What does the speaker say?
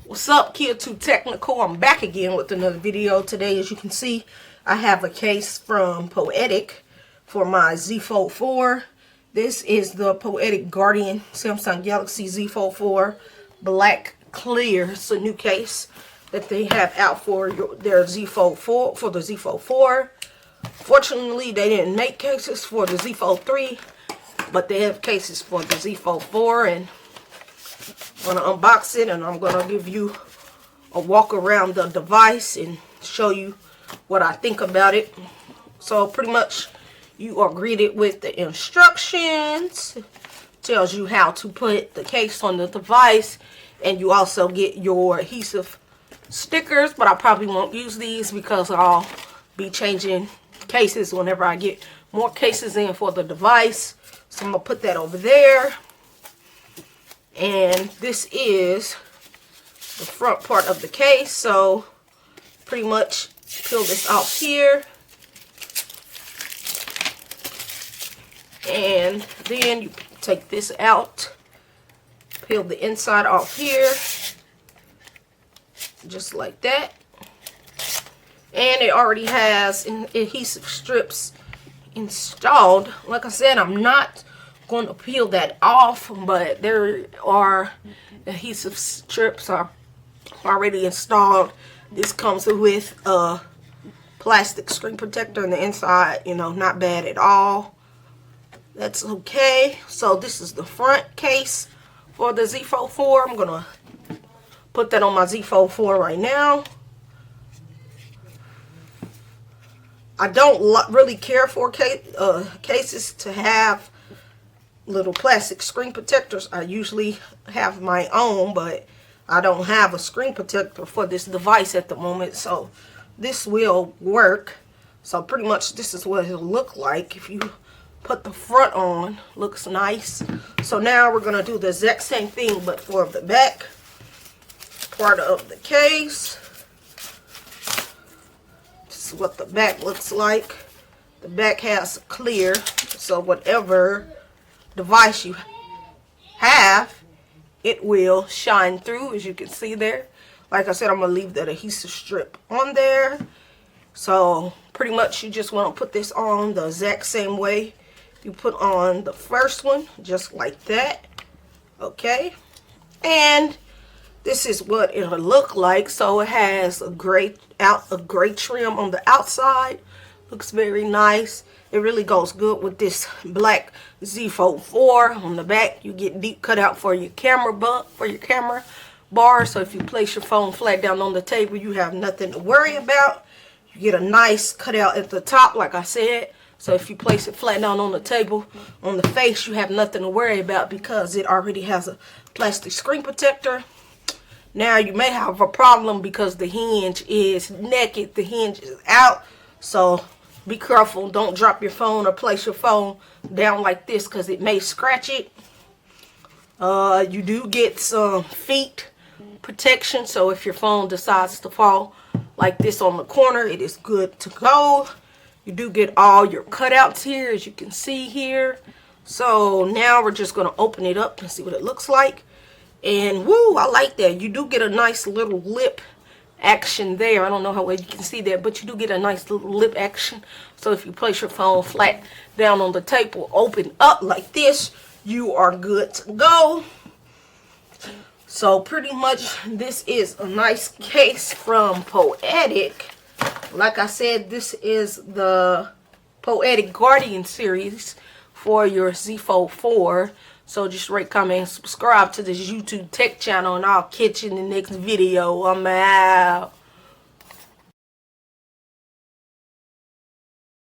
What's up, Kid Too Technical? I'm back again with another video. Today, as you can see, I have a case from Poetic for my Zfold4. This is the Poetic Guardian Samsung Galaxy Zfold4 Black Clear. It's a new case that they have out for their Zfold4, for the Zfold4. Fortunately, they didn't make cases for the Zfold3, but they have cases for the Zfold4, and I'm going to unbox it, and I'm going to give you a walk around the device and show you what I think about it. So pretty much you are greeted with the instructions. Tells you how to put the case on the device, and you also get your adhesive stickers, but I probably won't use these because I'll be changing cases whenever I get more cases in for the device. So I'm going to put that over there. And this is the front part of the case. So pretty much peel this off here. And then you take this out. Peel the inside off here. Just like that. And it already has adhesive strips installed. Like I said, I'm not going to peel that off, but there are adhesive strips are already installed. This comes with a plastic screen protector on the inside, you know, not bad at all. That's okay. So this is the front case for the Zfold4. I'm gonna put that on my Zfold4 right now. I don't really care for cases to have little plastic screen protectors. I usually have my own, but I don't have a screen protector for this device at the moment, so this will work. So pretty much this is what it'll look like if you put the front on. Looks nice. So now we're gonna do the exact same thing, but for the back part of the case. This is what the back looks like. The back has clear, so whatever device you have, it will shine through, as you can see there. Like I said, I'm going to leave that adhesive strip on there. So pretty much you just want to put this on the exact same way you put on the first one, just like that. Okay, and this is what it'll look like. So it has a gray trim on the outside. Looks very nice. It really goes good with this black Zfold4. On the back, you get deep cutout for your camera bar. So if you place your phone flat down on the table, you have nothing to worry about. You get a nice cutout at the top, like I said. So if you place it flat down on the table, on the face, you have nothing to worry about because it already has a plastic screen protector. Now you may have a problem because the hinge is naked. The hinge is out. So be careful. Don't drop your phone or place your phone down like this because it may scratch it. You do get some feet protection. So if your phone decides to fall like this on the corner, it is good to go. You do get all your cutouts here, as you can see here. So now we're just going to open it up and see what it looks like. And woo, I like that. You do get a nice little lip action there. I don't know how well you can see that, but you do get a nice little lip action. So if you place your phone flat down on the table, open up like this, you are good to go. So pretty much this is a nice case from Poetic. Like I said, this is the Poetic Guardian series for your Zfold4. So just rate, comment, and subscribe to this YouTube tech channel, and I'll catch you in the next video. I'm out.